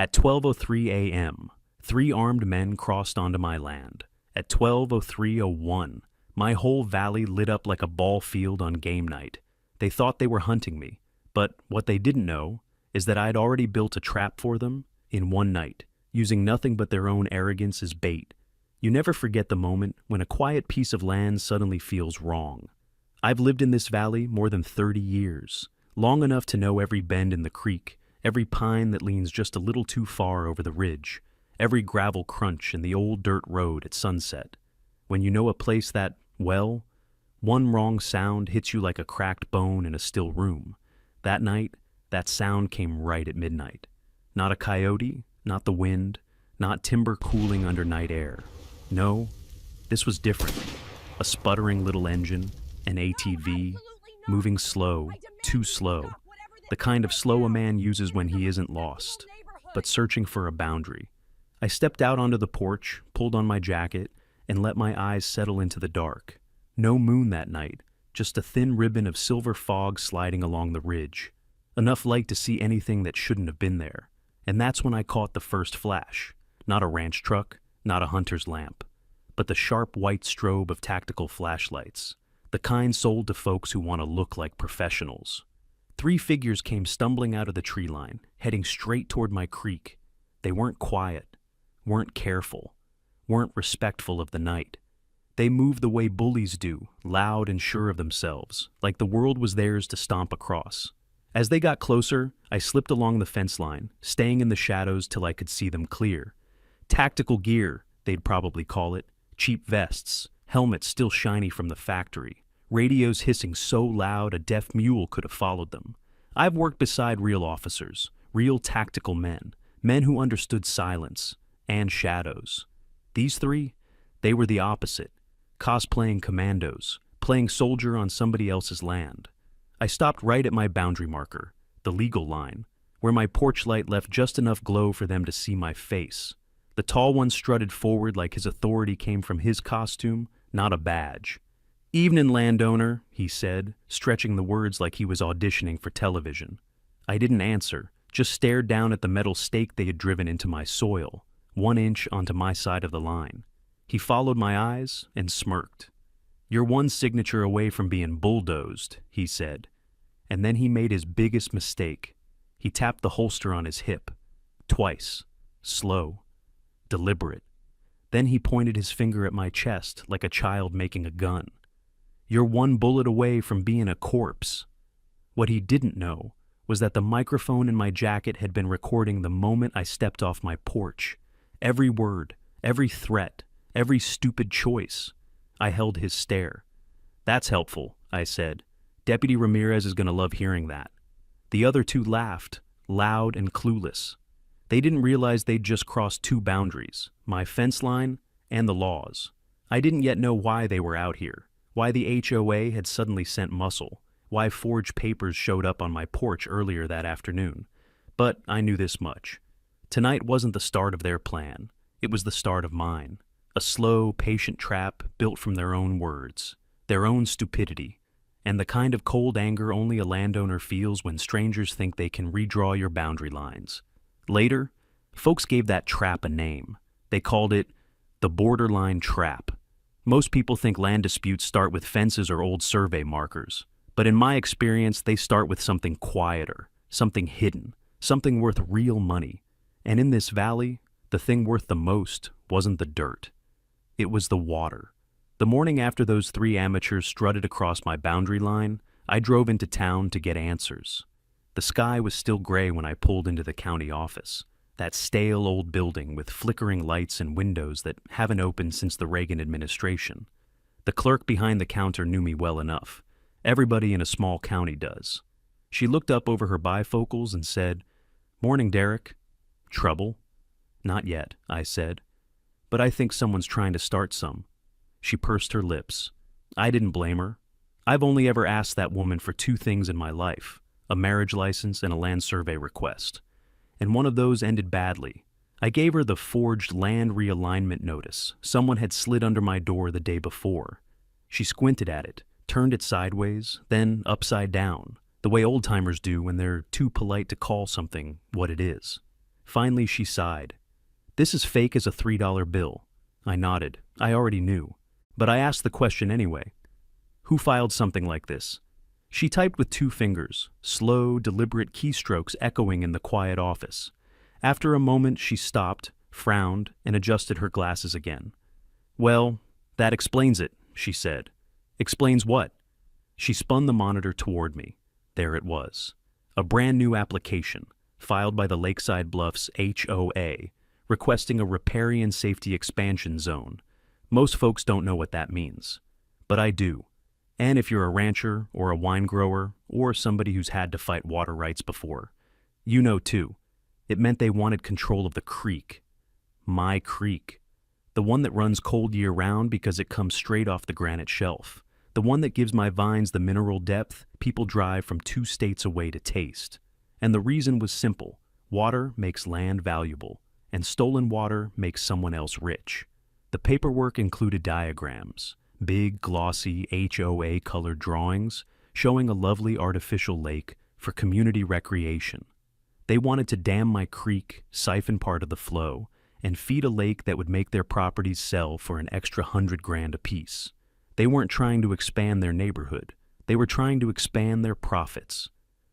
At 12:03 a.m., three armed men crossed onto my land. At 12:03:01, my whole valley lit up like a ball field on game night. They thought they were hunting me, but what they didn't know is that I'd already built a trap for them in one night, using nothing but their own arrogance as bait. You never forget the moment when a quiet piece of land suddenly feels wrong. I've lived in this valley more than 30 years, long enough to know every bend in the creek, every pine that leans just a little too far over the ridge, every gravel crunch in the old dirt road at sunset. When you know a place that, well, one wrong sound hits you like a cracked bone in a still room. That night, that sound came right at midnight. Not a coyote, not the wind, not timber cooling under night air. No, this was different. A sputtering little engine, an ATV, moving slow, too slow. The kind of slow a man uses when he isn't lost, but searching for a boundary. I stepped out onto the porch, pulled on my jacket, and let my eyes settle into the dark. No moon that night, just a thin ribbon of silver fog sliding along the ridge. Enough light to see anything that shouldn't have been there. And that's when I caught the first flash. Not a ranch truck, not a hunter's lamp, but the sharp white strobe of tactical flashlights, the kind sold to folks who want to look like professionals. Three figures came stumbling out of the tree line, heading straight toward my creek. They weren't quiet, weren't careful, weren't respectful of the night. They moved the way bullies do, loud and sure of themselves, like the world was theirs to stomp across. As they got closer, I slipped along the fence line, staying in the shadows till I could see them clear. Tactical gear, they'd probably call it, cheap vests, helmets still shiny from the factory, radios hissing so loud a deaf mule could have followed them. I've worked beside real officers, real tactical men, men who understood silence and shadows. These three, they were the opposite, cosplaying commandos, playing soldier on somebody else's land. I stopped right at my boundary marker, the legal line, where my porch light left just enough glow for them to see my face. The tall one strutted forward like his authority came from his costume, not a badge. "Evenin', landowner," he said, stretching the words like he was auditioning for television. I didn't answer, just stared down at the metal stake they had driven into my soil, 1 inch onto my side of the line. He followed my eyes and smirked. "You're one signature away from being bulldozed," he said. And then he made his biggest mistake. He tapped the holster on his hip. Twice. Slow. Deliberate. Then he pointed his finger at my chest like a child making a gun. "You're one bullet away from being a corpse." What he didn't know was that the microphone in my jacket had been recording the moment I stepped off my porch. Every word, every threat, every stupid choice. I held his stare. "That's helpful," I said. "Deputy Ramirez is going to love hearing that." The other two laughed, loud and clueless. They didn't realize they'd just crossed two boundaries, my fence line and the laws. I didn't yet know why they were out here, why the HOA had suddenly sent muscle, why forged papers showed up on my porch earlier that afternoon. But I knew this much. Tonight wasn't the start of their plan. It was the start of mine. A slow, patient trap built from their own words, their own stupidity, and the kind of cold anger only a landowner feels when strangers think they can redraw your boundary lines. Later, folks gave that trap a name. They called it the borderline trap. Most people think land disputes start with fences or old survey markers, but in my experience, they start with something quieter, something hidden, something worth real money. And in this valley, the thing worth the most wasn't the dirt. It was the water. The morning after those three amateurs strutted across my boundary line, I drove into town to get answers. The sky was still gray when I pulled into the county office, that stale old building with flickering lights and windows that haven't opened since the Reagan administration. The clerk behind the counter knew me well enough. Everybody in a small county does. She looked up over her bifocals and said, "Morning, Derek." "Trouble?" "Not yet," I said. "But I think someone's trying to start some." She pursed her lips. I didn't blame her. I've only ever asked that woman for two things in my life, a marriage license and a land survey request. And one of those ended badly. I gave her the forged land realignment notice someone had slid under my door the day before. She squinted at it, turned it sideways, then upside down, the way old-timers do when they're too polite to call something what it is. Finally, she sighed. "This is fake as a $3 bill." I nodded. I already knew. But I asked the question anyway. "Who filed something like this?" She typed with 2 fingers, slow, deliberate keystrokes echoing in the quiet office. After a moment, she stopped, frowned, and adjusted her glasses again. "Well, that explains it," she said. "Explains what?" She spun the monitor toward me. There it was. A brand new application, filed by the Lakeside Bluffs HOA, requesting a riparian safety expansion zone. Most folks don't know what that means. But I do. And if you're a rancher or a wine grower or somebody who's had to fight water rights before, you know too. It meant they wanted control of the creek. My creek. The one that runs cold year-round because it comes straight off the granite shelf. The one that gives my vines the mineral depth people drive from 2 states away to taste. And the reason was simple. Water makes land valuable, and stolen water makes someone else rich. The paperwork included diagrams, big, glossy HOA-colored drawings showing a lovely artificial lake for community recreation. They wanted to dam my creek, siphon part of the flow, and feed a lake that would make their properties sell for an extra $100,000 apiece. They weren't trying to expand their neighborhood. They were trying to expand their profits.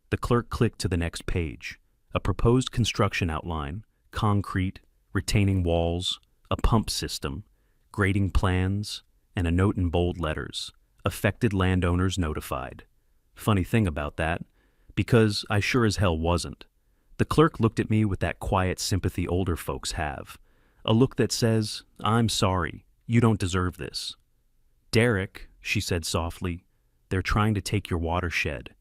The clerk clicked to the next page. A proposed construction outline, concrete, retaining walls, a pump system, grading plans, and a note in bold letters. Affected landowners notified. Funny thing about that, because I sure as hell wasn't. The clerk looked at me with that quiet sympathy older folks have. A look that says, "I'm sorry, you don't deserve this." "Derek," she said softly, "they're trying to take your watershed."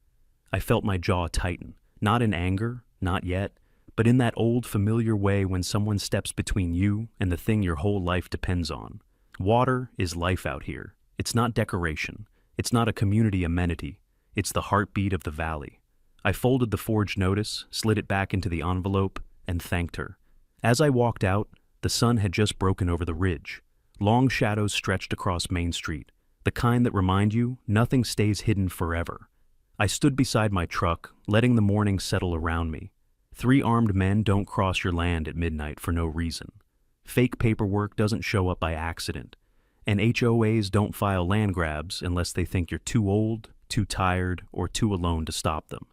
I felt my jaw tighten, not in anger, not yet, but in that old familiar way when someone steps between you and the thing your whole life depends on. Water is life out here. It's not decoration. It's not a community amenity. It's the heartbeat of the valley. I folded the forged notice, slid it back into the envelope, and thanked her. As I walked out, the sun had just broken over the ridge. Long shadows stretched across Main Street, the kind that remind you nothing stays hidden forever. I stood beside my truck, letting the morning settle around me. 3 armed men don't cross your land at midnight for no reason. Fake paperwork doesn't show up by accident. And HOAs don't file land grabs unless they think you're too old, too tired, or too alone to stop them.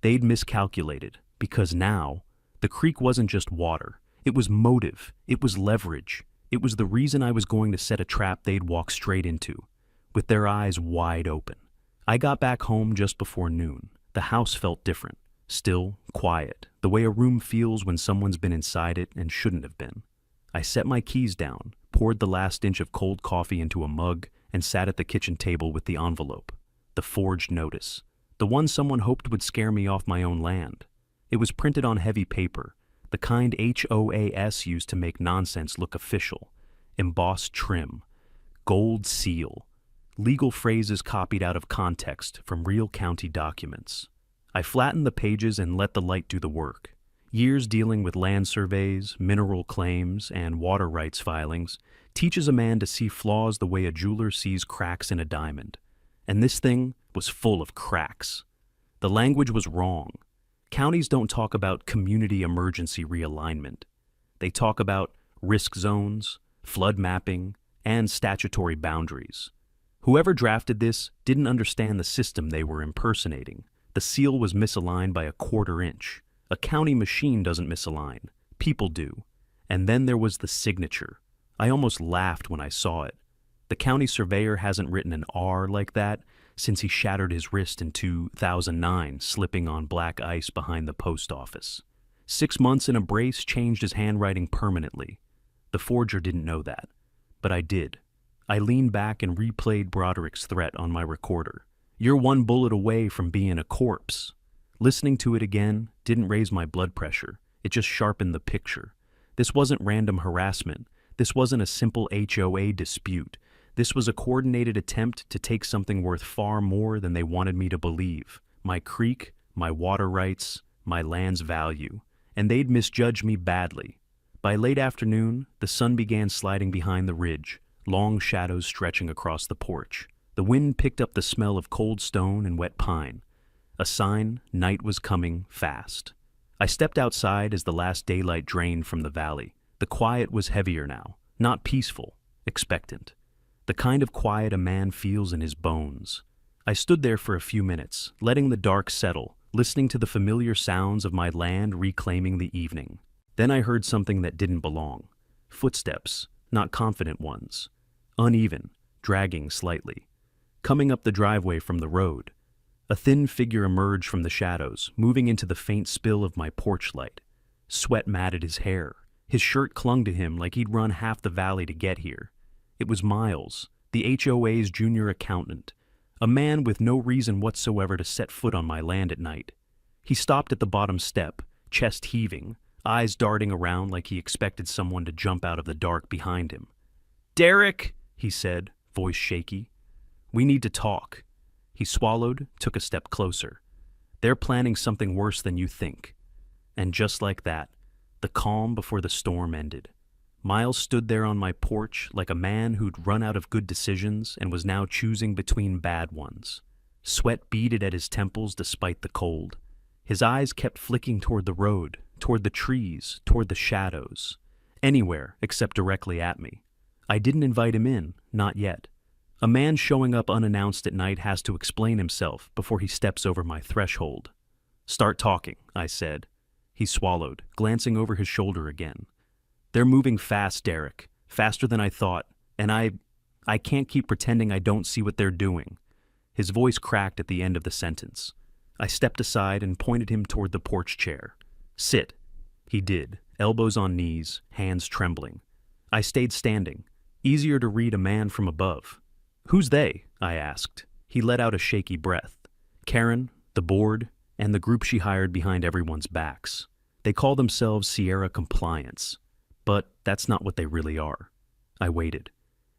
They'd miscalculated, because now, the creek wasn't just water. It was motive. It was leverage. It was the reason I was going to set a trap they'd walk straight into, with their eyes wide open. I got back home just before noon. The house felt different. Still, quiet, the way a room feels when someone's been inside it and shouldn't have been. I set my keys down, poured the last inch of cold coffee into a mug, and sat at the kitchen table with the envelope. The forged notice. The one someone hoped would scare me off my own land. It was printed on heavy paper, the kind HOAS used to make nonsense look official. Embossed trim. Gold seal. Legal phrases copied out of context from real county documents. I flattened the pages and let the light do the work. Years dealing with land surveys, mineral claims, and water rights filings teaches a man to see flaws the way a jeweler sees cracks in a diamond. And this thing was full of cracks. The language was wrong. Counties don't talk about community emergency realignment. They talk about risk zones, flood mapping, and statutory boundaries. Whoever drafted this didn't understand the system they were impersonating. The seal was misaligned by a 1/4 inch. A county machine doesn't misalign. People do. And then there was the signature. I almost laughed when I saw it. The county surveyor hasn't written an R like that since he shattered his wrist in 2009 slipping on black ice behind the post office. 6 months in a brace changed his handwriting permanently. The forger didn't know that, but I did. I leaned back and replayed Broderick's threat on my recorder. "You're 1 bullet away from being a corpse." Listening to it again didn't raise my blood pressure. It just sharpened the picture. This wasn't random harassment. This wasn't a simple HOA dispute. This was a coordinated attempt to take something worth far more than they wanted me to believe. My creek, my water rights, my land's value. And they'd misjudged me badly. By late afternoon, the sun began sliding behind the ridge, long shadows stretching across the porch. The wind picked up the smell of cold stone and wet pine. A sign night was coming fast. I stepped outside as the last daylight drained from the valley. The quiet was heavier now, not peaceful, expectant. The kind of quiet a man feels in his bones. I stood there for a few minutes, letting the dark settle, listening to the familiar sounds of my land reclaiming the evening. Then I heard something that didn't belong. Footsteps, not confident ones. Uneven, dragging slightly. Coming up the driveway from the road. A thin figure emerged from the shadows, moving into the faint spill of my porch light. Sweat matted his hair. His shirt clung to him like he'd run half the valley to get here. It was Miles, the HOA's junior accountant, a man with no reason whatsoever to set foot on my land at night. He stopped at the bottom step, chest heaving, eyes darting around like he expected someone to jump out of the dark behind him. "Derek," he said, voice shaky. "We need to talk." He swallowed, took a step closer. "They're planning something worse than you think." And just like that, the calm before the storm ended. Miles stood there on my porch like a man who'd run out of good decisions and was now choosing between bad ones. Sweat beaded at his temples despite the cold. His eyes kept flicking toward the road, toward the trees, toward the shadows. Anywhere except directly at me. I didn't invite him in, not yet. A man showing up unannounced at night has to explain himself before he steps over my threshold. "Start talking," I said. He swallowed, glancing over his shoulder again. "They're moving fast, Derek. Faster than I thought. And I can't keep pretending I don't see what they're doing." His voice cracked at the end of the sentence. I stepped aside and pointed him toward the porch chair. "Sit." He did, elbows on knees, hands trembling. I stayed standing. Easier to read a man from above. "Who's they?" I asked. He let out a shaky breath. "Karen, the board, and the group she hired behind everyone's backs. They call themselves Sierra Compliance. But that's not what they really are." I waited.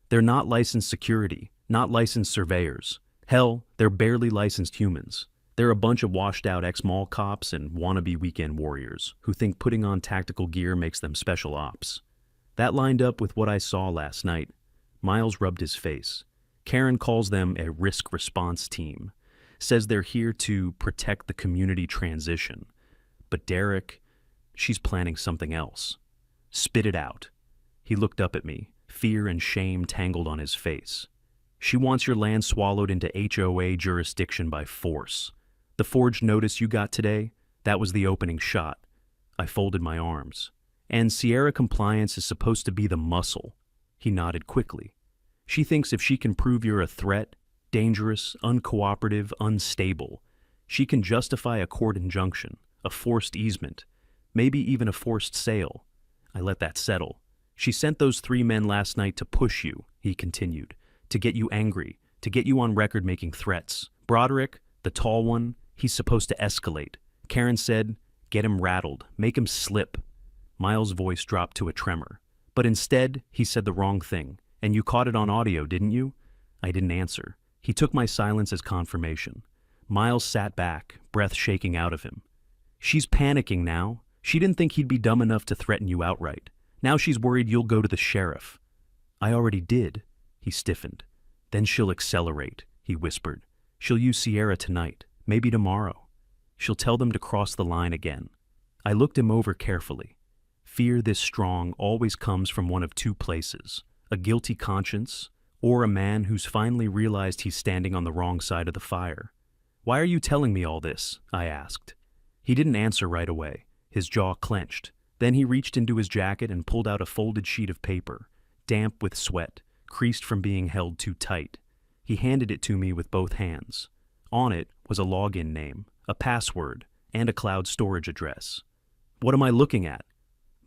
"They're not licensed security, not licensed surveyors. Hell, they're barely licensed humans. They're a bunch of washed-out ex-mall cops and wannabe weekend warriors who think putting on tactical gear makes them special ops." That lined up with what I saw last night. Miles rubbed his face. "Karen calls them a risk response team. Says they're here to protect the community transition. But Derek, she's planning something else." "Spit it out." He looked up at me, fear and shame tangled on his face. "She wants your land swallowed into HOA jurisdiction by force. The forged notice you got today, that was the opening shot." I folded my arms. "And Sierra Compliance is supposed to be the muscle." He nodded quickly. "She thinks if she can prove you're a threat, dangerous, uncooperative, unstable, she can justify a court injunction, a forced easement, maybe even a forced sale." I let that settle. "She sent those 3 men last night to push you," he continued, "to get you angry, to get you on record making threats. Broderick, the tall one, he's supposed to escalate. Karen said, get him rattled, make him slip." Miles' voice dropped to a tremor. "But instead, he said the wrong thing. And you caught it on audio, didn't you?" I didn't answer. He took my silence as confirmation. Miles sat back, breath shaking out of him. "She's panicking now. She didn't think he'd be dumb enough to threaten you outright. Now she's worried you'll go to the sheriff." "I already did." He stiffened. "Then she'll accelerate," he whispered. "She'll use Sierra tonight, maybe tomorrow. She'll tell them to cross the line again." I looked him over carefully. Fear this strong always comes from one of two places: a guilty conscience, or a man who's finally realized he's standing on the wrong side of the fire. "Why are you telling me all this?" I asked. He didn't answer right away. His jaw clenched. Then he reached into his jacket and pulled out a folded sheet of paper, damp with sweat, creased from being held too tight. He handed it to me with both hands. On it was a login name, a password, and a cloud storage address. "What am I looking at?"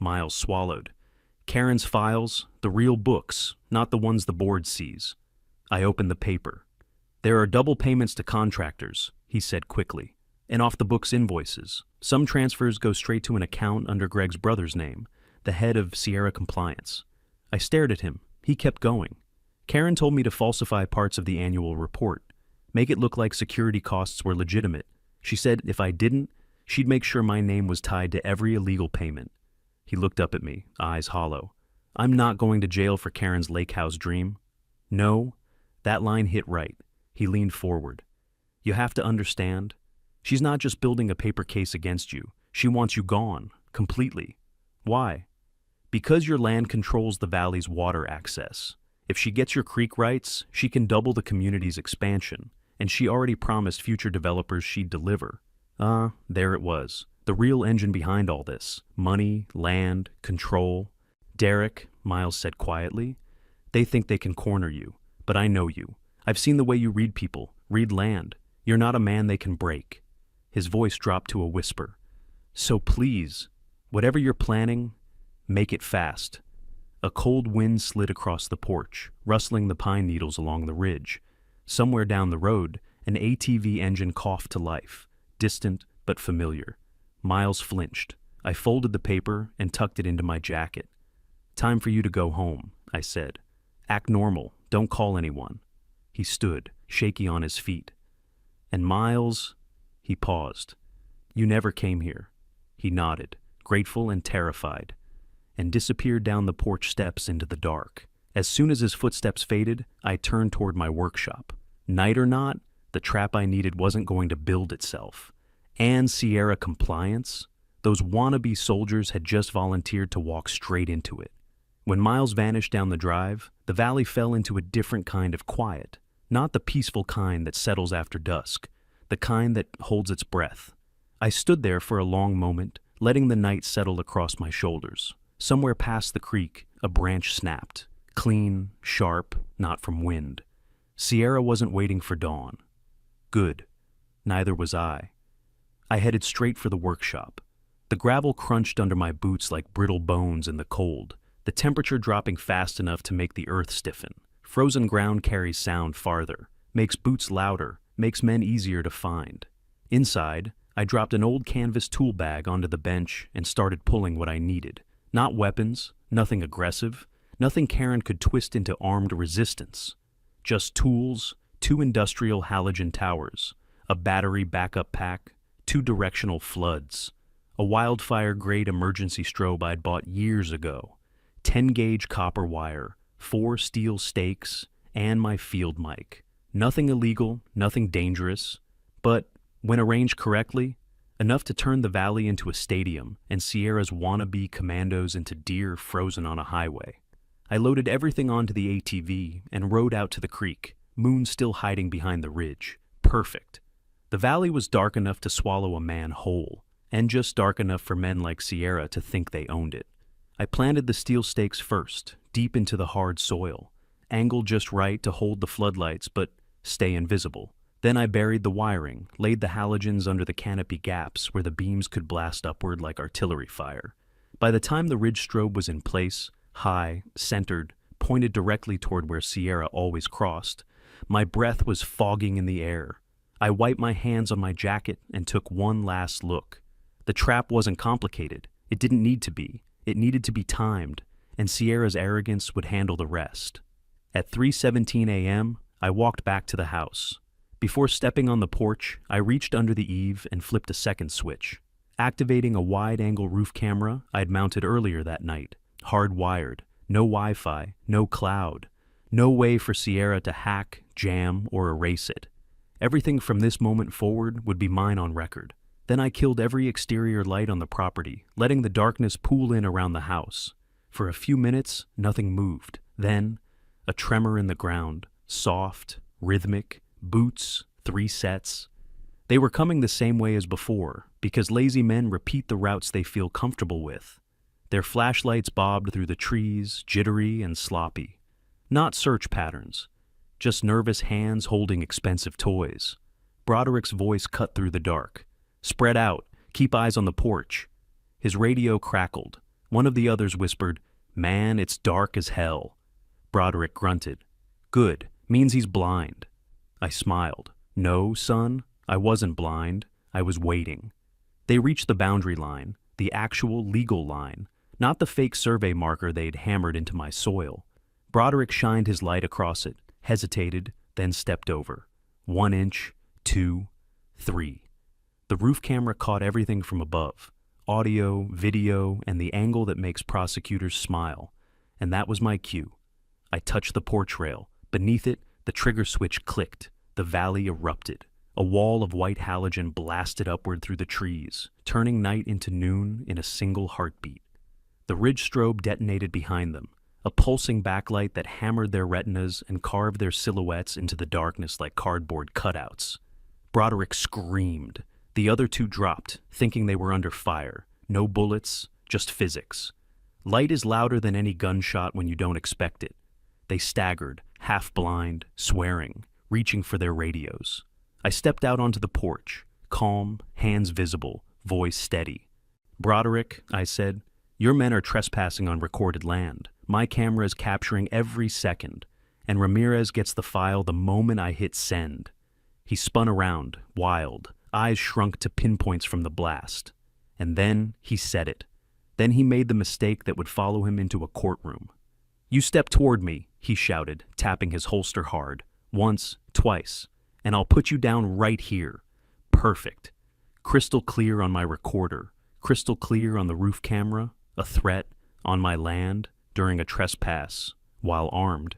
Miles swallowed. "Karen's files, the real books, not the ones the board sees." I opened the paper. "There are double payments to contractors," he said quickly, "and off-the-books invoices. Some transfers go straight to an account under Greg's brother's name, the head of Sierra Compliance." I stared at him. He kept going. "Karen told me to falsify parts of the annual report, make it look like security costs were legitimate. She said if I didn't, she'd make sure my name was tied to every illegal payment." He looked up at me, eyes hollow. "I'm not going to jail for Karen's lake house dream." "No." That line hit right. He leaned forward. "You have to understand. She's not just building a paper case against you. She wants you gone, completely. Why? Because your land controls the valley's water access. If she gets your creek rights, she can double the community's expansion, and she already promised future developers she'd deliver. There it was. The real engine behind all this. Money, land, control. Derek, Miles said quietly, they think they can corner you, but I know you. I've seen the way you read people, read land. You're not a man they can break. His voice dropped to a whisper. So please, whatever you're planning, make it fast. A cold wind slid across the porch, rustling the pine needles along the ridge. Somewhere down the road, an ATV engine coughed to life, distant but familiar. Miles flinched. I folded the paper and tucked it into my jacket. Time for you to go home, I said. Act normal, don't call anyone. He stood, shaky on his feet. And Miles, he paused. You never came here. He nodded, grateful and terrified, and disappeared down the porch steps into the dark. As soon as his footsteps faded, I turned toward my workshop. Night or not, the trap I needed wasn't going to build itself. And Sierra compliance? Those wannabe soldiers had just volunteered to walk straight into it. When Miles vanished down the drive, the valley fell into a different kind of quiet. Not the peaceful kind that settles after dusk, the kind that holds its breath. I stood there for a long moment, letting the night settle across my shoulders. Somewhere past the creek, a branch snapped. Clean, sharp, not from wind. Sierra wasn't waiting for dawn. Good. Neither was I. I headed straight for the workshop. The gravel crunched under my boots like brittle bones in the cold, the temperature dropping fast enough to make the earth stiffen. Frozen ground carries sound farther, makes boots louder, makes men easier to find. Inside, I dropped an old canvas tool bag onto the bench and started pulling what I needed. Not weapons, nothing aggressive, nothing Karen could twist into armed resistance. Just tools, 2 industrial halogen towers, a battery backup pack, 2 directional floods, a wildfire-grade emergency strobe I'd bought years ago, 10-gauge copper wire, 4 steel stakes, and my field mic. Nothing illegal, nothing dangerous, but, when arranged correctly, enough to turn the valley into a stadium and Sierra's wannabe commandos into deer frozen on a highway. I loaded everything onto the ATV and rode out to the creek, moon still hiding behind the ridge. Perfect. The valley was dark enough to swallow a man whole, and just dark enough for men like Sierra to think they owned it. I planted the steel stakes first, deep into the hard soil, angled just right to hold the floodlights but stay invisible. Then I buried the wiring, laid the halogens under the canopy gaps where the beams could blast upward like artillery fire. By the time the ridge strobe was in place, high, centered, pointed directly toward where Sierra always crossed, my breath was fogging in the air. I wiped my hands on my jacket and took one last look. The trap wasn't complicated. It didn't need to be. It needed to be timed, and Sierra's arrogance would handle the rest. At 3:17 a.m., I walked back to the house. Before stepping on the porch, I reached under the eave and flipped a second switch, activating a wide-angle roof camera I'd mounted earlier that night, hardwired, no Wi-Fi, no cloud, no way for Sierra to hack, jam, or erase it. Everything from this moment forward would be mine on record. Then I killed every exterior light on the property, letting the darkness pool in around the house. For a few minutes, nothing moved. Then, a tremor in the ground, soft, rhythmic, boots, 3 sets. They were coming the same way as before, because lazy men repeat the routes they feel comfortable with. Their flashlights bobbed through the trees, jittery and sloppy. Not search patterns, just nervous hands holding expensive toys. Broderick's voice cut through the dark. Spread out, keep eyes on the porch. His radio crackled. One of the others whispered, "Man, it's dark as hell." Broderick grunted. "Good, means he's blind." I smiled. "No, son, I wasn't blind. I was waiting." They reached the boundary line, the actual legal line, not the fake survey marker they'd hammered into my soil. Broderick shined his light across it, hesitated, then stepped over. 1 inch, 2, 3. The roof camera caught everything from above, audio, video, and the angle that makes prosecutors smile. And that was my cue. I touched the porch rail. Beneath it, the trigger switch clicked. The valley erupted. A wall of white halogen blasted upward through the trees, turning night into noon in a single heartbeat. The ridge strobe detonated behind them, a pulsing backlight that hammered their retinas and carved their silhouettes into the darkness like cardboard cutouts. Broderick screamed. The other two dropped, thinking they were under fire. No bullets, just physics. Light is louder than any gunshot when you don't expect it. They staggered, half blind, swearing, reaching for their radios. I stepped out onto the porch, calm, hands visible, voice steady. "Broderick," I said, "your men are trespassing on recorded land. My camera is capturing every second, and Ramirez gets the file the moment I hit send." He spun around, wild, eyes shrunk to pinpoints from the blast. And then he said it. Then he made the mistake that would follow him into a courtroom. "You step toward me," he shouted, tapping his holster hard. "Once, twice, and I'll put you down right here." Perfect. Crystal clear on my recorder, crystal clear on the roof camera, a threat, on my land, during a trespass, while armed.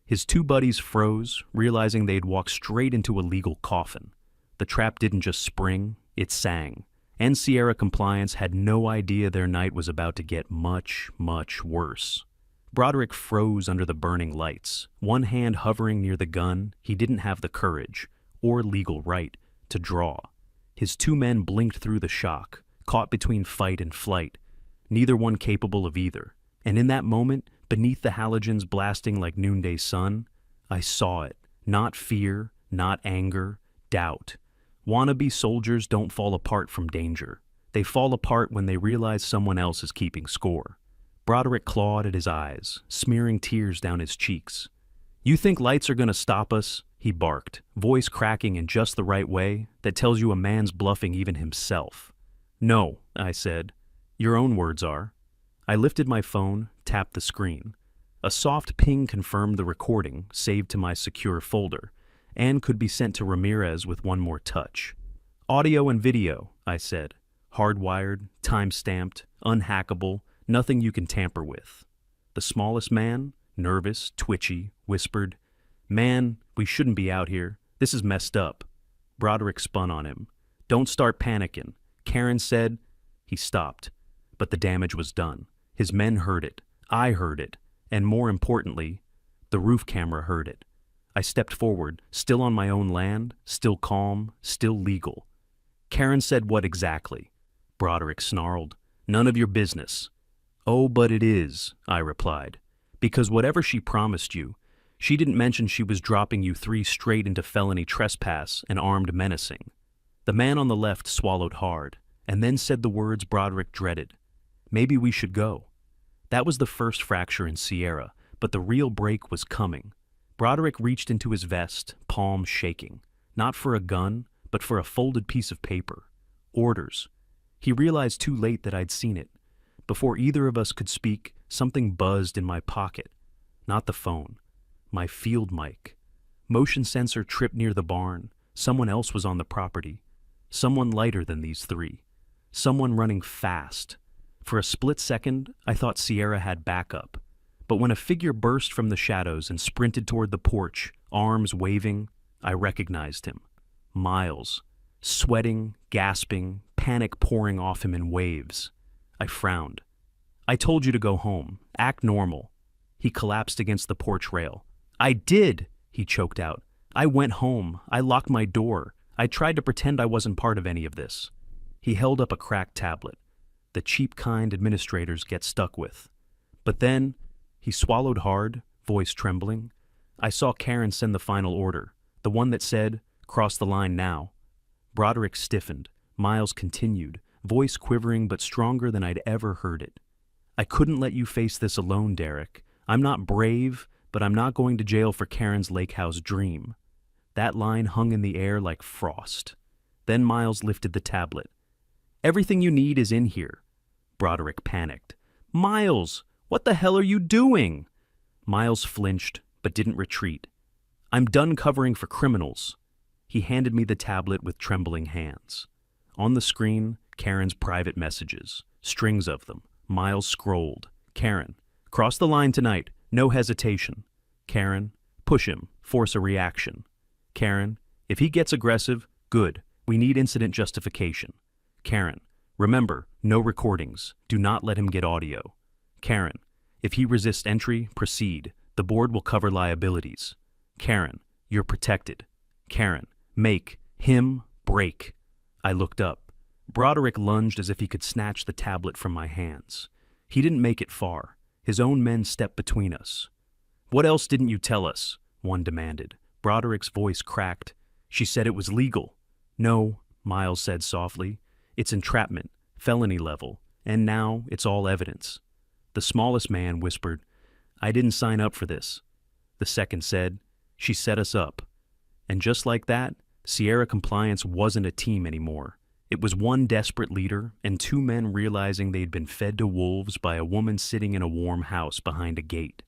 His two buddies froze, realizing they'd walked straight into a legal coffin. The trap didn't just spring, it sang. And Sierra Compliance had no idea their night was about to get much, much worse. Broderick froze under the burning lights, one hand hovering near the gun he didn't have the courage, or legal right, to draw. His two men blinked through the shock, caught between fight and flight, neither one capable of either. And in that moment, beneath the halogens blasting like noonday sun, I saw it. Not fear, not anger, doubt. Wannabe soldiers don't fall apart from danger. They fall apart when they realize someone else is keeping score. Broderick clawed at his eyes, smearing tears down his cheeks. "You think lights are gonna stop us?" he barked, voice cracking in just the right way that tells you a man's bluffing even himself. "No," I said. "Your own words are." I lifted my phone, tapped the screen. A soft ping confirmed the recording, saved to my secure folder, and could be sent to Ramirez with one more touch. "Audio and video," I said. "Hardwired, time-stamped, unhackable, nothing you can tamper with." The smallest man, nervous, twitchy, whispered, "Man, we shouldn't be out here. This is messed up." Broderick spun on him. "Don't start panicking. Karen said—" He stopped, but the damage was done. His men heard it, I heard it, and more importantly, the roof camera heard it. I stepped forward, still on my own land, still calm, still legal. "Karen said what exactly?" Broderick snarled. "None of your business." "Oh, but it is," I replied, "because whatever she promised you, she didn't mention she was dropping you 3 straight into felony trespass and armed menacing." The man on the left swallowed hard, and then said the words Broderick dreaded. "Maybe we should go." That was the first fracture in Sierra, but the real break was coming. Broderick reached into his vest, palm shaking, not for a gun, but for a folded piece of paper. Orders. He realized too late that I'd seen it. Before either of us could speak, something buzzed in my pocket. Not the phone. My field mic. Motion sensor tripped near the barn. Someone else was on the property. Someone lighter than these 3. Someone running fast. For a split second, I thought Sierra had backup. But when a figure burst from the shadows and sprinted toward the porch, arms waving, I recognized him. Miles. Sweating, gasping, panic pouring off him in waves. I frowned. "I told you to go home. Act normal." He collapsed against the porch rail. "I did," he choked out. "I went home. I locked my door. I tried to pretend I wasn't part of any of this." He held up a cracked tablet, the cheap kind administrators get stuck with. But then, he swallowed hard, voice trembling. I saw Karen send the final order, the one that said, "Cross the line now." Broderick stiffened. Miles continued, voice quivering but stronger than I'd ever heard it. "I couldn't let you face this alone, Derek. I'm not brave, but I'm not going to jail for Karen's lake house dream." That line hung in the air like frost. Then Miles lifted the tablet. "Everything you need is in here." Broderick panicked. "Miles, what the hell are you doing?" Miles flinched, but didn't retreat. "I'm done covering for criminals." He handed me the tablet with trembling hands. On the screen, Karen's private messages, strings of them. Miles scrolled. "Karen, cross the line tonight, no hesitation." Karen, "Push him, force a reaction." Karen, "If he gets aggressive, Good. We need incident justification. Karen, remember, no recordings. Do not let him get audio. Karen, if he resists entry, proceed. The board will cover liabilities. Karen, you're protected. Karen, make him break. I looked up. Broderick lunged as if he could snatch the tablet from my hands. He didn't make it far. His own men stepped between us. What else didn't you tell us? One demanded. Broderick's voice cracked. She said it was legal. No, Miles said softly. It's entrapment, felony level, and now it's all evidence. The smallest man whispered, I didn't sign up for this. The second said, she set us up. And just like that, Sierra Compliance wasn't a team anymore. It was one desperate leader and two men realizing they'd been fed to wolves by a woman sitting in a warm house behind a gate.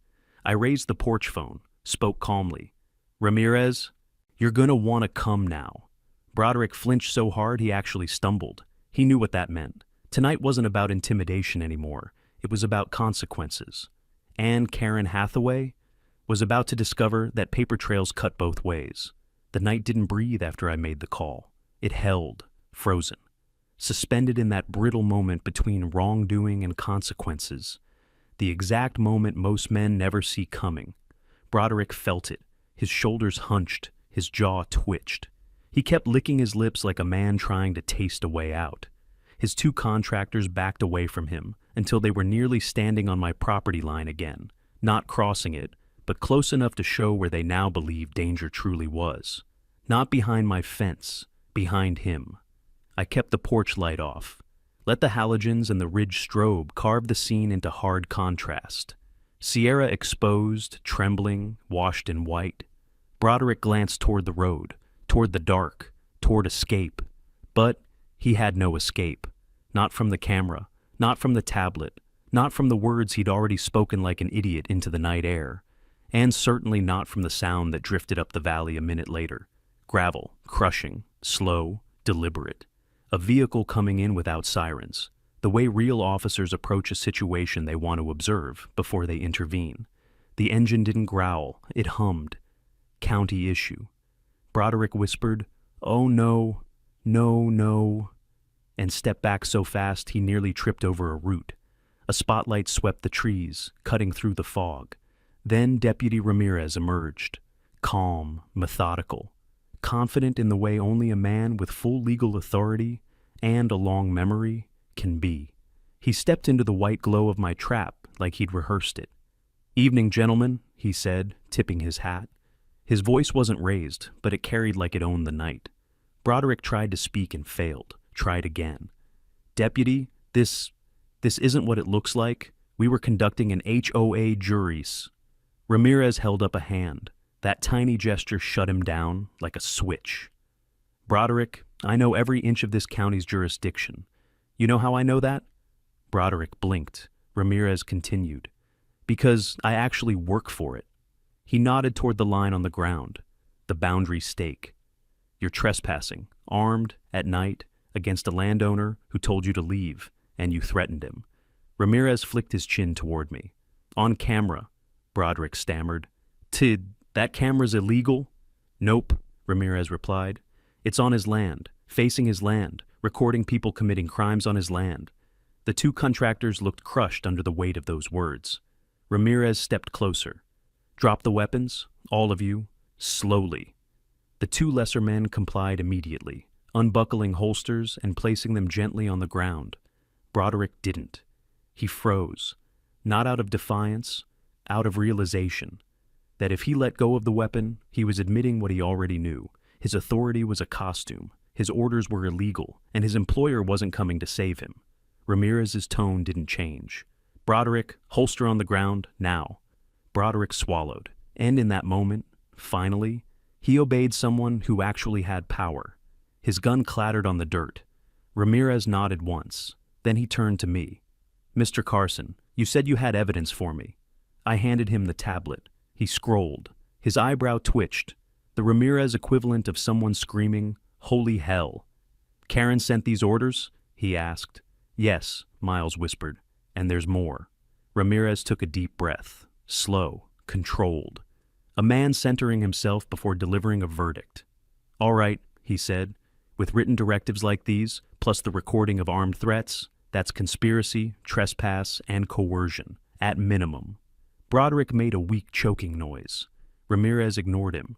I raised the porch phone, spoke calmly. Ramirez, you're gonna want to come now. Broderick flinched so hard he actually stumbled. He knew what that meant. Tonight wasn't about intimidation anymore. It was about consequences. And Karen Hathaway was about to discover that paper trails cut both ways. The night didn't breathe after I made the call. It held, frozen, suspended in that brittle moment between wrongdoing and consequences. The exact moment most men never see coming. Broderick felt it. His shoulders hunched, his jaw twitched. He kept licking his lips like a man trying to taste a way out. His two contractors backed away from him until they were nearly standing on my property line again, not crossing it, but close enough to show where they now believed danger truly was. Not behind my fence, behind him. I kept the porch light off. Let the halogens and the ridge strobe carve the scene into hard contrast. Sierra exposed, trembling, washed in white. Broderick glanced toward the road, toward the dark, toward escape. But he had no escape. Not from the camera, not from the tablet, not from the words he'd already spoken like an idiot into the night air, and certainly not from the sound that drifted up the valley a minute later. Gravel, crushing, slow, deliberate. A vehicle coming in without sirens. The way real officers approach a situation they want to observe before they intervene. The engine didn't growl, it hummed. County issue. Broderick whispered, "Oh no, no, no," and stepped back so fast he nearly tripped over a root. A spotlight swept the trees, cutting through the fog. Then Deputy Ramirez emerged, calm, methodical, confident in the way only a man with full legal authority and a long memory can be. He stepped into the white glow of my trap like he'd rehearsed it. "Evening, gentlemen," he said, tipping his hat. His voice wasn't raised, but it carried like it owned the night. Broderick tried to speak and failed, tried again. "Deputy, this isn't what it looks like. We were conducting an HOA juries." Ramirez held up a hand. That tiny gesture shut him down like a switch. "Broderick, I know every inch of this county's jurisdiction. You know how I know that?" Broderick blinked. Ramirez continued. "Because I actually work for it." He nodded toward the line on the ground, the boundary stake. "You're trespassing, armed, at night, against a landowner who told you to leave, and you threatened him." Ramirez flicked his chin toward me. "On camera," Broderick stammered. That camera's illegal?" "Nope," Ramirez replied. "It's on his land, facing his land, recording people committing crimes on his land." The two contractors looked crushed under the weight of those words. Ramirez stepped closer. "Drop the weapons, all of you, slowly." The two lesser men complied immediately, unbuckling holsters and placing them gently on the ground. Broderick didn't. He froze, not out of defiance, out of realization that if he let go of the weapon, he was admitting what he already knew. His authority was a costume, his orders were illegal, and his employer wasn't coming to save him. Ramirez's tone didn't change. "Broderick, holster on the ground, now." Broderick swallowed, and in that moment, finally, he obeyed someone who actually had power. His gun clattered on the dirt. Ramirez nodded once, then he turned to me. "Mr. Carson, you said you had evidence for me." I handed him the tablet. He scrolled. His eyebrow twitched. The Ramirez equivalent of someone screaming, "Holy hell." "Karen sent these orders?" he asked. "Yes," Miles whispered, "and there's more." Ramirez took a deep breath, slow, controlled. A man centering himself before delivering a verdict. "All right," he said, With written directives like these, plus the recording of armed threats, that's conspiracy, trespass, and coercion, at minimum. Broderick made a weak choking noise. Ramirez ignored him.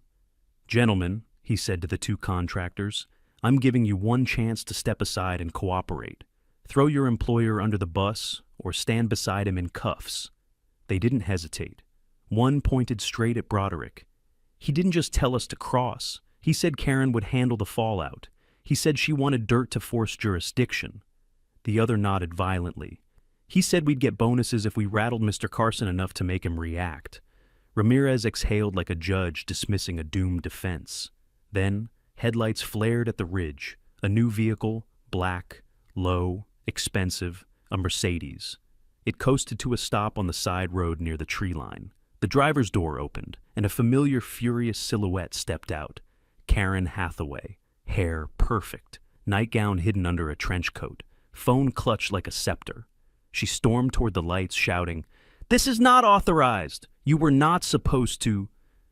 "Gentlemen," he said to the two contractors, "I'm giving you one chance to step aside and cooperate. Throw your employer under the bus or stand beside him in cuffs." They didn't hesitate. One pointed straight at Broderick. "He didn't just tell us to cross. He said Karen would handle the fallout. He said she wanted dirt to force jurisdiction." The other nodded violently. "He said we'd get bonuses if we rattled Mr. Carson enough to make him react." Ramirez exhaled like a judge dismissing a doomed defense. Then, headlights flared at the ridge. A new vehicle, black, low, expensive, a Mercedes. It coasted to a stop on the side road near the tree line. The driver's door opened, and a familiar, furious silhouette stepped out. Karen Hathaway, hair perfect, nightgown hidden under a trench coat, phone clutched like a scepter. She stormed toward the lights, shouting, "This is not authorized! You were not supposed to—"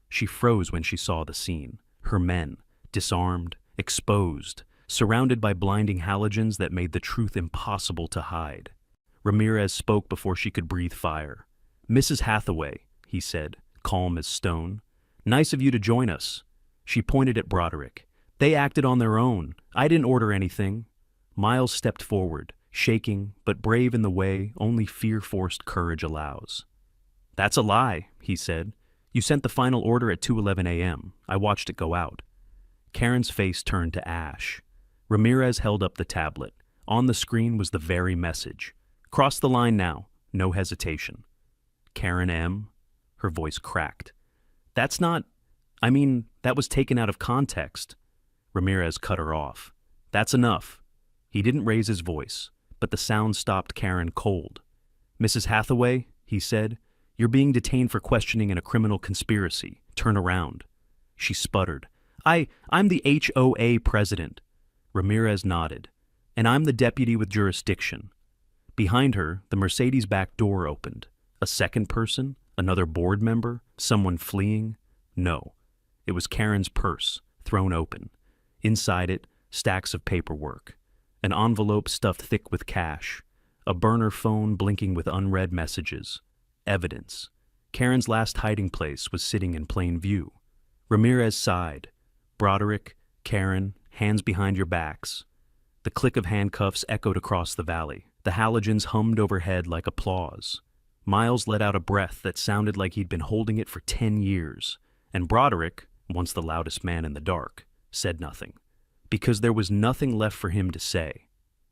She froze when she saw the scene. Her men, disarmed, exposed, surrounded by blinding halogens that made the truth impossible to hide. Ramirez spoke before she could breathe fire. "Mrs. Hathaway," he said, calm as stone, "nice of you to join us." She pointed at Broderick. "They acted on their own. I didn't order anything." Miles stepped forward, shaking, but brave in the way only fear-forced courage allows. "That's a lie," he said. "You sent the final order at 2:11 a.m. I watched it go out." Karen's face turned to ash. Ramirez held up the tablet. On the screen was the very message. "Cross the line now. No hesitation." "Karen M.?" Her voice cracked. "That's not... that was taken out of context." Ramirez cut her off. "That's enough." He didn't raise his voice, but the sound stopped Karen cold. "Mrs. Hathaway," he said, "you're being detained for questioning in a criminal conspiracy. Turn around." She sputtered. I'm the HOA president." Ramirez nodded. "And I'm the deputy with jurisdiction." Behind her, the Mercedes back door opened. A second person? Another board member? Someone fleeing? No. It was Karen's purse, thrown open. Inside it, stacks of paperwork. An envelope stuffed thick with cash. A burner phone blinking with unread messages. Evidence. Karen's last hiding place was sitting in plain view. Ramirez sighed. "Broderick, Karen, hands behind your backs." The click of handcuffs echoed across the valley. The halogens hummed overhead like applause. Miles let out a breath that sounded like he'd been holding it for 10 years. And Broderick, once the loudest man in the dark, said nothing. Because there was nothing left for him to say.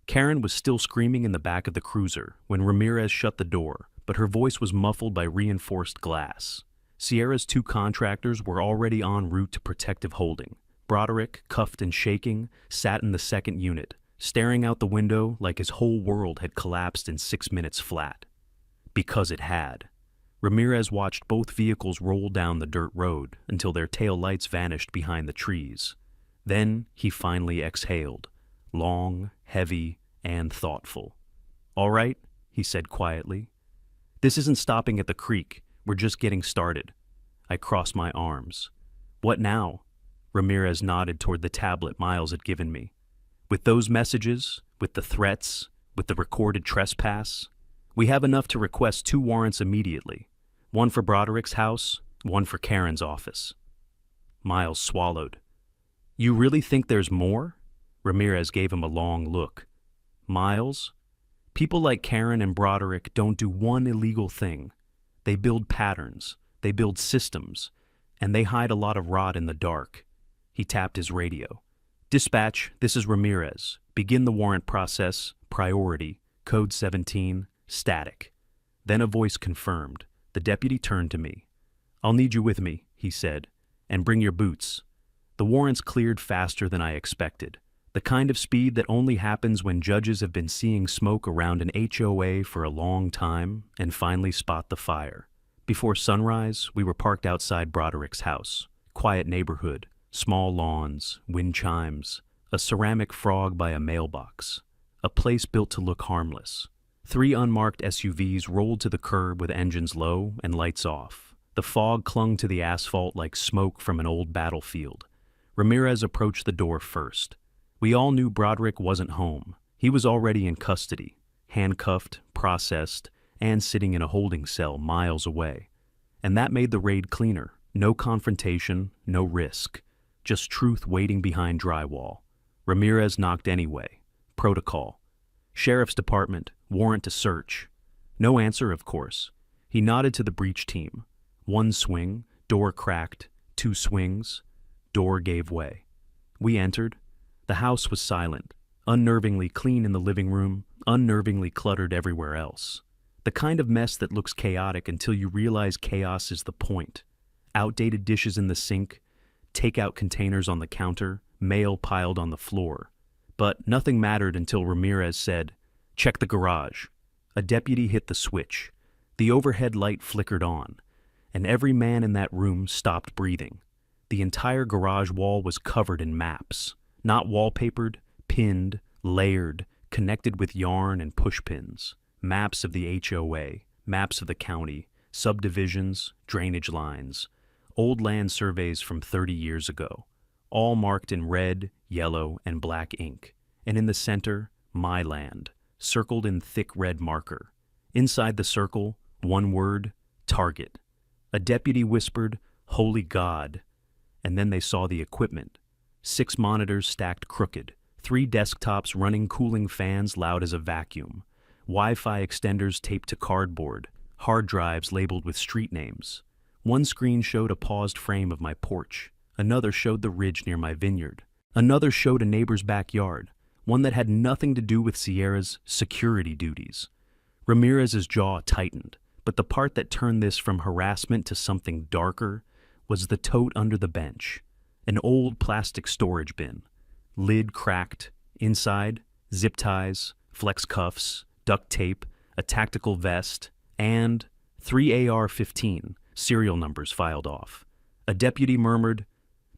Karen was still screaming in the back of the cruiser when Ramirez shut the door, but her voice was muffled by reinforced glass. Sierra's two contractors were already en route to protective holding. Broderick, cuffed and shaking, sat in the second unit, staring out the window like his whole world had collapsed in 6 minutes flat. Because it had. Ramirez watched both vehicles roll down the dirt road until their tail lights vanished behind the trees. Then he finally exhaled, long, heavy, and thoughtful. "All right," he said quietly. "This isn't stopping at the creek. We're just getting started." I crossed my arms. "What now?" Ramirez nodded toward the tablet Miles had given me. "With those messages, with the threats, with the recorded trespass, we have enough to request 2 warrants immediately. One for Broderick's house, one for Karen's office." Miles swallowed. "You really think there's more?" Ramirez gave him a long look. "Miles, people like Karen and Broderick don't do one illegal thing. They build patterns, they build systems, and they hide a lot of rot in the dark." He tapped his radio. "Dispatch, this is Ramirez. Begin the warrant process, priority, code 17, static." Then a voice confirmed. The deputy turned to me. "I'll need you with me," he said, "and bring your boots." The warrants cleared faster than I expected. The kind of speed that only happens when judges have been seeing smoke around an HOA for a long time and finally spot the fire. Before sunrise, we were parked outside Broderick's house. Quiet neighborhood, small lawns, wind chimes, a ceramic frog by a mailbox. A place built to look harmless. 3 unmarked SUVs rolled to the curb with engines low and lights off. The fog clung to the asphalt like smoke from an old battlefield. Ramirez approached the door first. We all knew Broderick wasn't home. He was already in custody, handcuffed, processed, and sitting in a holding cell miles away. And that made the raid cleaner. No confrontation, no risk. Just truth waiting behind drywall. Ramirez knocked anyway. Protocol. Sheriff's Department, warrant to search. No answer, of course. He nodded to the breach team. One swing, door cracked. Two swings, door gave way. We entered. The house was silent, unnervingly clean in the living room, unnervingly cluttered everywhere else. The kind of mess that looks chaotic until you realize chaos is the point. Outdated dishes in the sink, takeout containers on the counter, mail piled on the floor. But nothing mattered until Ramirez said, "Check the garage." A deputy hit the switch. The overhead light flickered on, and every man in that room stopped breathing. The entire garage wall was covered in maps, not wallpapered, pinned, layered, connected with yarn and pushpins. Maps of the HOA, maps of the county, subdivisions, drainage lines, old land surveys from 30 years ago, all marked in red, yellow, and black ink. And in the center, my land, circled in thick red marker. Inside the circle, one word, target. A deputy whispered, "Holy God." And then they saw the equipment. 6 monitors stacked crooked, 3 desktops running cooling fans loud as a vacuum, Wi-Fi extenders taped to cardboard, hard drives labeled with street names. One screen showed a paused frame of my porch. Another showed the ridge near my vineyard. Another showed a neighbor's backyard, one that had nothing to do with Sierra's security duties. Ramirez's jaw tightened, but the part that turned this from harassment to something darker was the tote under the bench, an old plastic storage bin. Lid cracked, inside, zip ties, flex cuffs, duct tape, a tactical vest, and 3 AR-15 serial numbers filed off. A deputy murmured,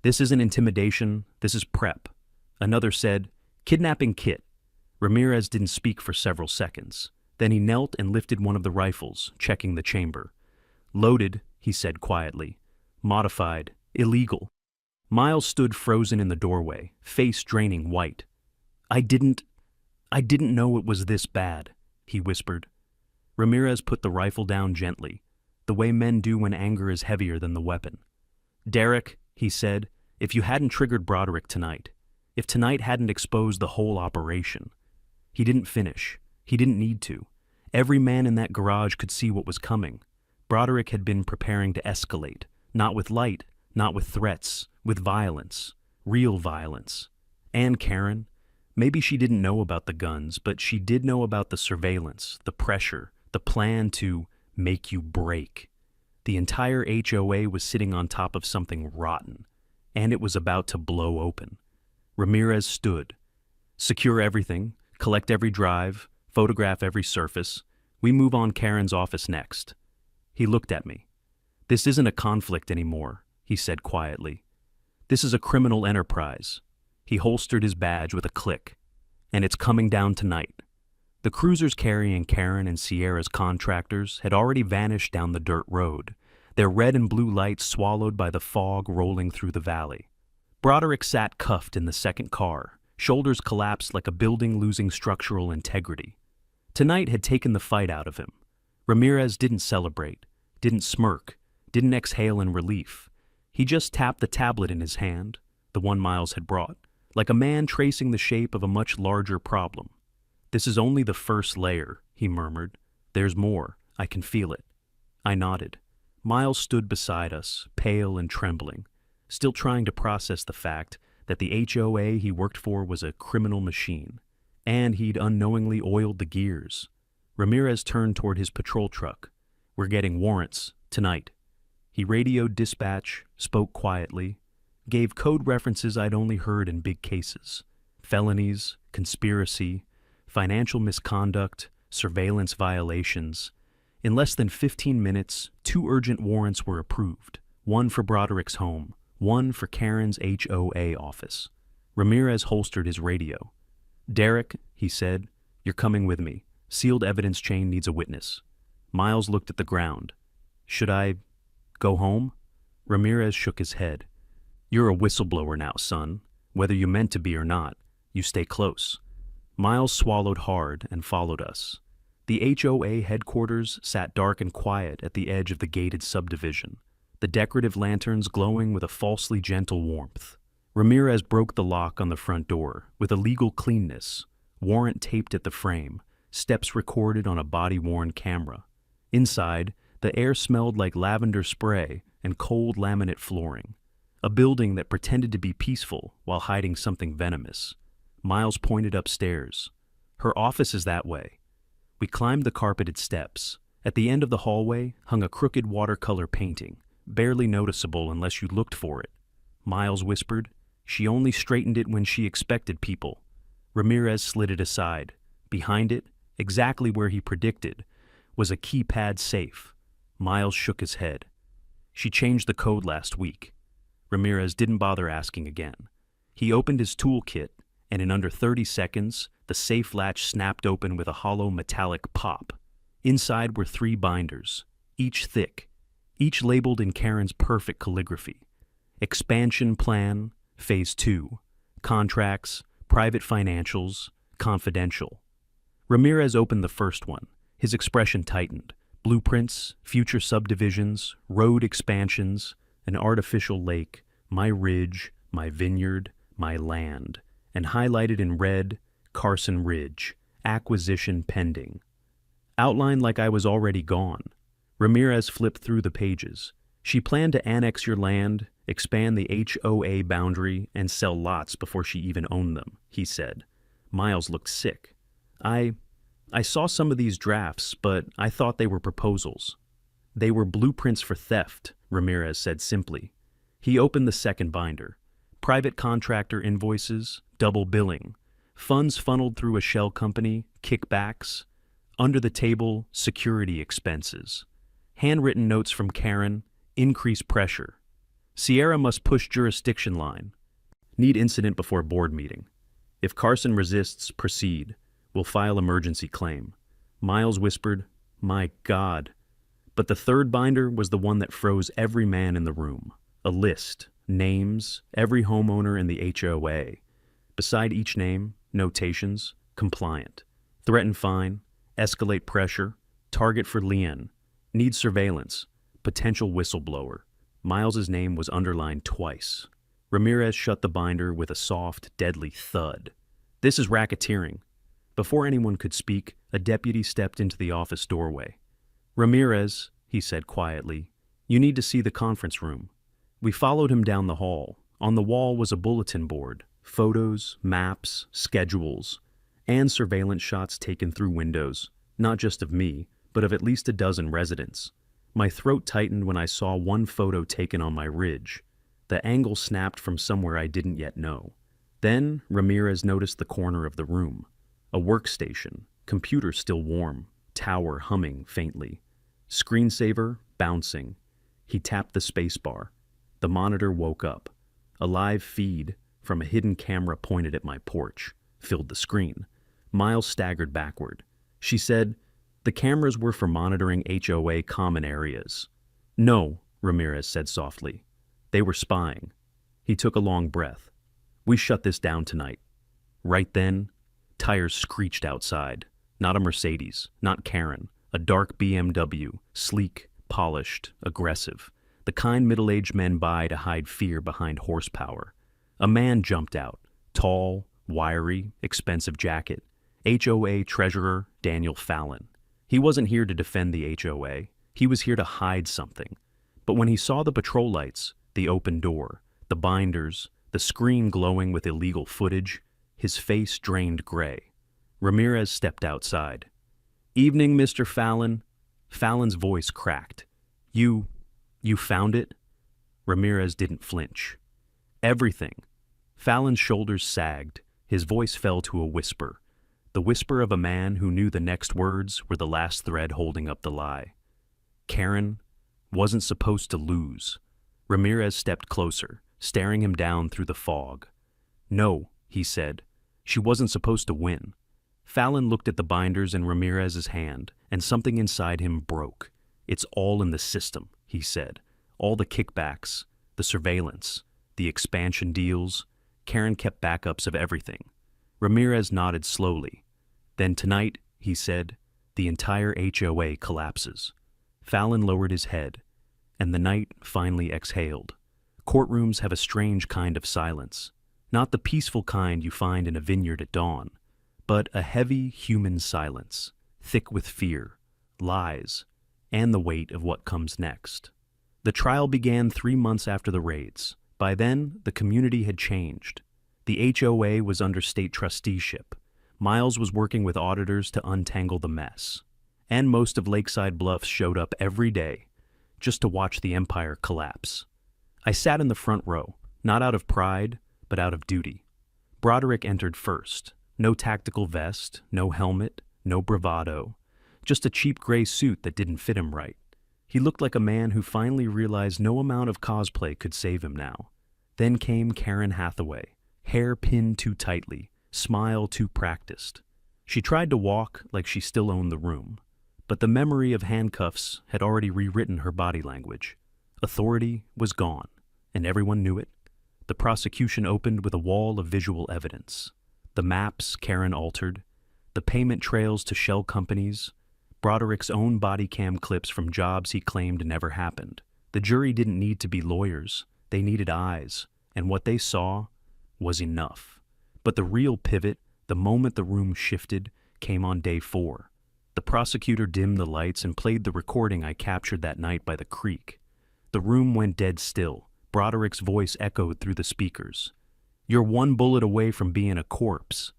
"This isn't intimidation, this is prep." Another said, "Kidnapping kit." Ramirez didn't speak for several seconds. Then he knelt and lifted one of the rifles, checking the chamber. "Loaded," he said quietly. "Modified. Illegal." Miles stood frozen in the doorway, face draining white. I didn't know it was this bad," he whispered. Ramirez put the rifle down gently, the way men do when anger is heavier than the weapon. "Derek," he said, "if you hadn't triggered Broderick tonight, if tonight hadn't exposed the whole operation." He didn't finish. He didn't need to. Every man in that garage could see what was coming. Broderick had been preparing to escalate, not with light, not with threats, with violence, real violence. And Karen, maybe she didn't know about the guns, but she did know about the surveillance, the pressure, the plan to make you break. The entire HOA was sitting on top of something rotten, and it was about to blow open. Ramirez stood. "Secure everything, collect every drive, photograph every surface. We move on Karen's office next." He looked at me. "This isn't a conflict anymore," he said quietly. "This is a criminal enterprise." He holstered his badge with a click. "And it's coming down tonight." The cruisers carrying Karen and Sierra's contractors had already vanished down the dirt road, their red and blue lights swallowed by the fog rolling through the valley. Broderick sat cuffed in the second car, shoulders collapsed like a building losing structural integrity. Tonight had taken the fight out of him. Ramirez didn't celebrate, didn't smirk, didn't exhale in relief. He just tapped the tablet in his hand, the one Miles had brought, like a man tracing the shape of a much larger problem. "This is only the first layer," he murmured. "There's more. I can feel it." I nodded. Miles stood beside us, pale and trembling, still trying to process the fact that the HOA he worked for was a criminal machine, and he'd unknowingly oiled the gears. Ramirez turned toward his patrol truck. "We're getting warrants, tonight." He radioed dispatch, spoke quietly, gave code references I'd only heard in big cases. Felonies, conspiracy, financial misconduct, surveillance violations. In less than 15 minutes, 2 urgent warrants were approved, one for Broderick's home, one for Karen's HOA office. Ramirez holstered his radio. "Derek," he said, "you're coming with me. Sealed evidence chain needs a witness." Miles looked at the ground. "Should I go home?" Ramirez shook his head. "You're a whistleblower now, son, whether you meant to be or not. You stay close." Miles swallowed hard and followed us. The HOA headquarters sat dark and quiet at the edge of the gated subdivision, the decorative lanterns glowing with a falsely gentle warmth. Ramirez broke the lock on the front door with a legal cleanness, warrant taped at the frame, steps recorded on a body-worn camera. Inside, the air smelled like lavender spray and cold laminate flooring. A building that pretended to be peaceful while hiding something venomous. Miles pointed upstairs. "Her office is that way." We climbed the carpeted steps. At the end of the hallway hung a crooked watercolor painting, barely noticeable unless you looked for it. Miles whispered, "She only straightened it when she expected people." Ramirez slid it aside. Behind it, exactly where he predicted, was a keypad safe. Miles shook his head. "She changed the code last week." Ramirez didn't bother asking again. He opened his toolkit, and in under 30 seconds, the safe latch snapped open with a hollow metallic pop. Inside were 3 binders, each thick, each labeled in Karen's perfect calligraphy. Expansion plan, phase 2, contracts, private financials, confidential. Ramirez opened the first one. His expression tightened. Blueprints, future subdivisions, road expansions, an artificial lake, my ridge, my vineyard, my land, and highlighted in red, Carson Ridge, acquisition pending. Outlined like I was already gone. Ramirez flipped through the pages. She planned to annex your land, expand the HOA boundary, and sell lots before she even owned them, he said. Miles looked sick. I saw some of these drafts, but I thought they were proposals. They were blueprints for theft, Ramirez said simply. He opened the second binder. Private contractor invoices, double billing, funds funneled through a shell company, kickbacks, under the table, security expenses. Handwritten notes from Karen, increase pressure. Sierra must push jurisdiction line. Need incident before board meeting. If Carson resists, proceed. We'll file emergency claim. Miles whispered, "My God." But the third binder was the one that froze every man in the room. A list, names, every homeowner in the HOA. Beside each name, notations, compliant. Threaten fine, escalate pressure, target for Lien, need surveillance, potential whistleblower. Miles's name was underlined twice. Ramirez shut the binder with a soft, deadly thud. "This is racketeering." Before anyone could speak, a deputy stepped into the office doorway. "Ramirez," he said quietly, "you need to see the conference room." We followed him down the hall. On the wall was a bulletin board, photos, maps, schedules, and surveillance shots taken through windows, not just of me, but of at least a dozen residents. My throat tightened when I saw one photo taken on my ridge. The angle snapped from somewhere I didn't yet know. Then Ramirez noticed the corner of the room. A workstation, computer still warm, tower humming faintly. Screensaver bouncing. He tapped the spacebar. The monitor woke up. A live feed from a hidden camera pointed at my porch filled the screen. Miles staggered backward. She said, "The cameras were for monitoring HOA common areas." "No," Ramirez said softly. "They were spying." He took a long breath. "We shut this down tonight." Right then, tires screeched outside. Not a Mercedes, not Karen. A dark BMW, sleek, polished, aggressive. The kind middle-aged men buy to hide fear behind horsepower. A man jumped out. Tall, wiry, expensive jacket. HOA Treasurer Daniel Fallon. He wasn't here to defend the HOA. He was here to hide something. But when he saw the patrol lights, the open door, the binders, the screen glowing with illegal footage, his face drained gray. Ramirez stepped outside. "Evening, Mr. Fallon." Fallon's voice cracked. You found it?" Ramirez didn't flinch. "Everything." Fallon's shoulders sagged. His voice fell to a whisper. The whisper of a man who knew the next words were the last thread holding up the lie. Karen wasn't supposed to lose. Ramirez stepped closer, staring him down through the fog. "No," he said. "She wasn't supposed to win." Fallon looked at the binders in Ramirez's hand, and something inside him broke. "It's all in the system," he said. "All the kickbacks, the surveillance, the expansion deals. Karen kept backups of everything. Ramirez nodded slowly. Then tonight, he said, the entire HOA collapses. Fallon lowered his head, and the night finally exhaled. Courtrooms have a strange kind of silence. Not the peaceful kind you find in a vineyard at dawn, but a heavy human silence, thick with fear, lies, and the weight of what comes next. The trial began 3 months after the raids. By then, the community had changed. The HOA was under state trusteeship. Miles was working with auditors to untangle the mess. And most of Lakeside Bluffs showed up every day, just to watch the empire collapse. I sat in the front row, not out of pride, but out of duty. Broderick entered first. No tactical vest, no helmet, no bravado, just a cheap gray suit that didn't fit him right. He looked like a man who finally realized no amount of cosplay could save him now. Then came Karen Hathaway, hair pinned too tightly, smile too practiced. She tried to walk like she still owned the room, but the memory of handcuffs had already rewritten her body language. Authority was gone, and everyone knew it. The prosecution opened with a wall of visual evidence. The maps Karen altered, the payment trails to shell companies, Broderick's own body cam clips from jobs he claimed never happened. The jury didn't need to be lawyers, they needed eyes, and what they saw was enough. But the real pivot, the moment the room shifted, came on day 4. The prosecutor dimmed the lights and played the recording I captured that night by the creek. The room went dead still. Broderick's voice echoed through the speakers. "You're 1 bullet away from being a corpse."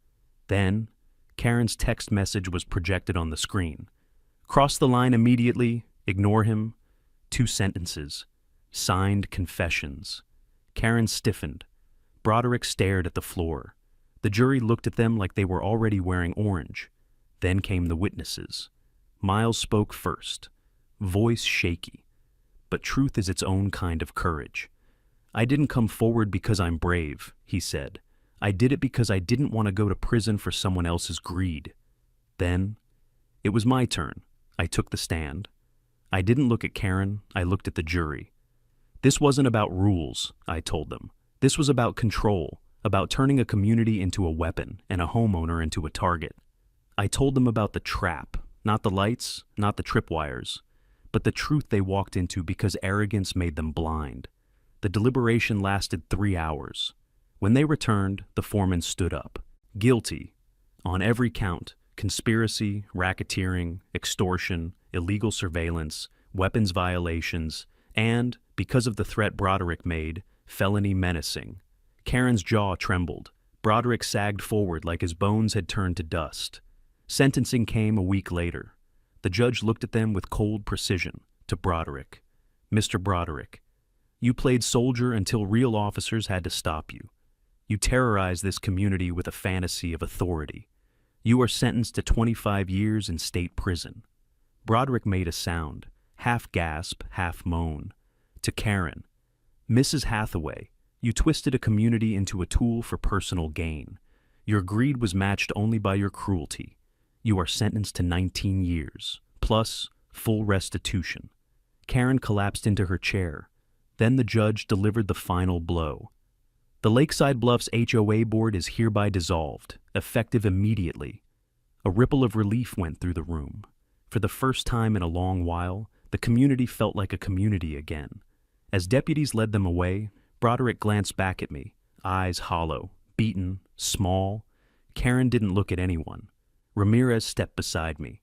Then, Karen's text message was projected on the screen. "Cross the line immediately, ignore him." 2 sentences. Signed confessions. Karen stiffened. Broderick stared at the floor. The jury looked at them like they were already wearing orange. Then came the witnesses. Miles spoke first, voice shaky. But truth is its own kind of courage. "I didn't come forward because I'm brave," he said. "I did it because I didn't want to go to prison for someone else's greed." Then, it was my turn. I took the stand. I didn't look at Karen, I looked at the jury. This wasn't about rules, I told them. This was about control, about turning a community into a weapon and a homeowner into a target. I told them about the trap, not the lights, not the tripwires, but the truth they walked into because arrogance made them blind. The deliberation lasted 3 hours. When they returned, the foreman stood up. Guilty, on every count: conspiracy, racketeering, extortion, illegal surveillance, weapons violations, and, because of the threat Broderick made, felony menacing. Karen's jaw trembled. Broderick sagged forward like his bones had turned to dust. Sentencing came a week later. The judge looked at them with cold precision. To Broderick. "Mr. Broderick, you played soldier until real officers had to stop you. You terrorized this community with a fantasy of authority. You are sentenced to 25 years in state prison." Broderick made a sound, half gasp, half moan. To Karen, "Mrs. Hathaway, you twisted a community into a tool for personal gain. Your greed was matched only by your cruelty. You are sentenced to 19 years, plus full restitution." Karen collapsed into her chair. Then the judge delivered the final blow. "The Lakeside Bluffs HOA board is hereby dissolved, effective immediately." A ripple of relief went through the room. For the first time in a long while, the community felt like a community again. As deputies led them away, Broderick glanced back at me, eyes hollow, beaten, small. Karen didn't look at anyone. Ramirez stepped beside me.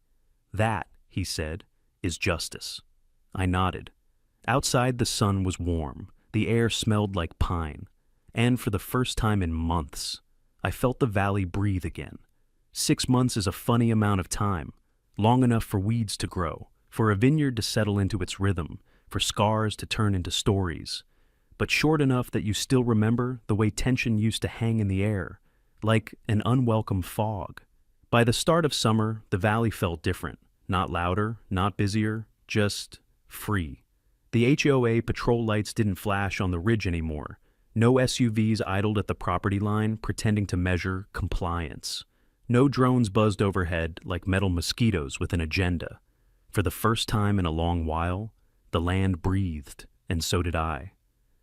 "That," he said, "is justice." I nodded. Outside the sun was warm, the air smelled like pine, and for the first time in months, I felt the valley breathe again. 6 months is a funny amount of time, long enough for weeds to grow, for a vineyard to settle into its rhythm, for scars to turn into stories, but short enough that you still remember the way tension used to hang in the air, like an unwelcome fog. By the start of summer, the valley felt different, not louder, not busier, just free. The HOA patrol lights didn't flash on the ridge anymore. No SUVs idled at the property line pretending to measure compliance. No drones buzzed overhead like metal mosquitoes with an agenda. For the first time in a long while, the land breathed, and so did I.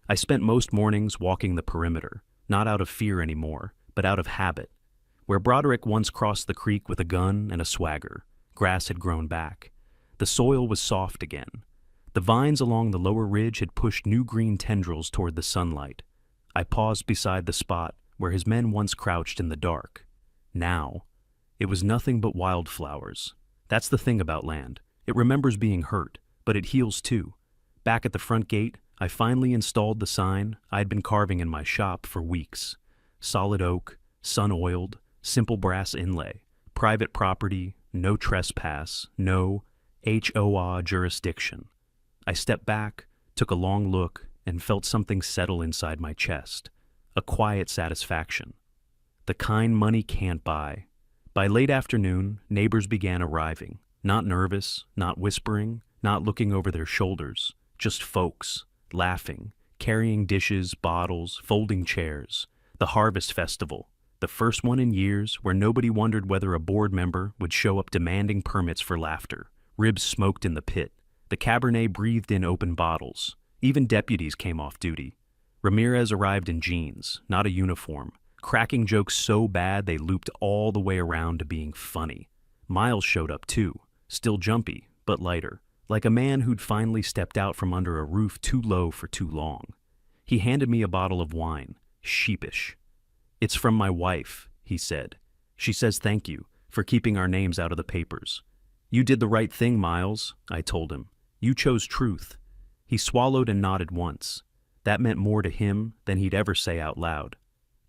I spent most mornings walking the perimeter, not out of fear anymore, but out of habit. Where Broderick once crossed the creek with a gun and a swagger, grass had grown back. The soil was soft again. The vines along the lower ridge had pushed new green tendrils toward the sunlight. I paused beside the spot where his men once crouched in the dark. Now, it was nothing but wildflowers. That's the thing about land. It remembers being hurt, but it heals too. Back at the front gate, I finally installed the sign I'd been carving in my shop for weeks. Solid oak, sun-oiled, simple brass inlay, private property, no trespass, no HOA jurisdiction. I stepped back, took a long look, and felt something settle inside my chest. A quiet satisfaction. The kind money can't buy. By late afternoon, neighbors began arriving. Not nervous, not whispering, not looking over their shoulders. Just folks, laughing, carrying dishes, bottles, folding chairs. The Harvest Festival. The first one in years where nobody wondered whether a board member would show up demanding permits for laughter. Ribs smoked in the pit. The Cabernet breathed in open bottles. Even deputies came off duty. Ramirez arrived in jeans, not a uniform, cracking jokes so bad they looped all the way around to being funny. Miles showed up too, still jumpy, but lighter, like a man who'd finally stepped out from under a roof too low for too long. He handed me a bottle of wine, sheepish. "It's from my wife," he said. "She says thank you for keeping our names out of the papers." "You did the right thing, Miles," I told him. "You chose truth." He swallowed and nodded once. That meant more to him than he'd ever say out loud.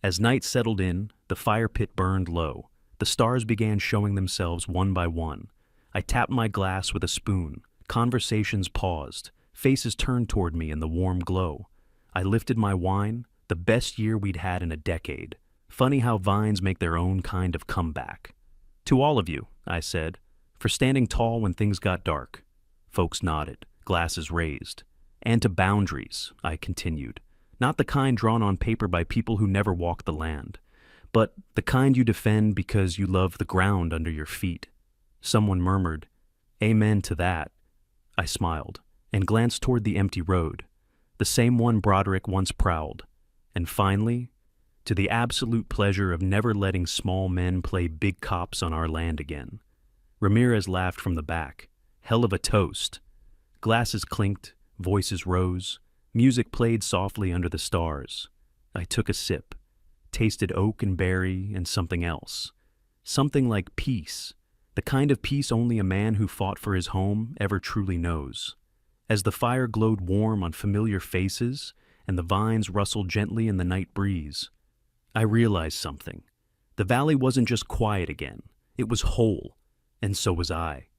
As night settled in, the fire pit burned low. The stars began showing themselves one by one. I tapped my glass with a spoon. Conversations paused. Faces turned toward me in the warm glow. I lifted my wine, the best year we'd had in a decade. Funny how vines make their own kind of comeback. "To all of you," I said, "for standing tall when things got dark." Folks nodded, glasses raised. "And to boundaries," I continued. "Not the kind drawn on paper by people who never walk the land, but the kind you defend because you love the ground under your feet." Someone murmured, "Amen to that." I smiled and glanced toward the empty road, the same one Broderick once prowled. And finally, to the absolute pleasure of never letting small men play big cops on our land again. Ramirez laughed from the back. Hell of a toast. Glasses clinked, voices rose, music played softly under the stars. I took a sip, tasted oak and berry and something else. Something like peace, the kind of peace only a man who fought for his home ever truly knows. As the fire glowed warm on familiar faces and the vines rustled gently in the night breeze, I realized something. The valley wasn't just quiet again, it was whole, and so was I.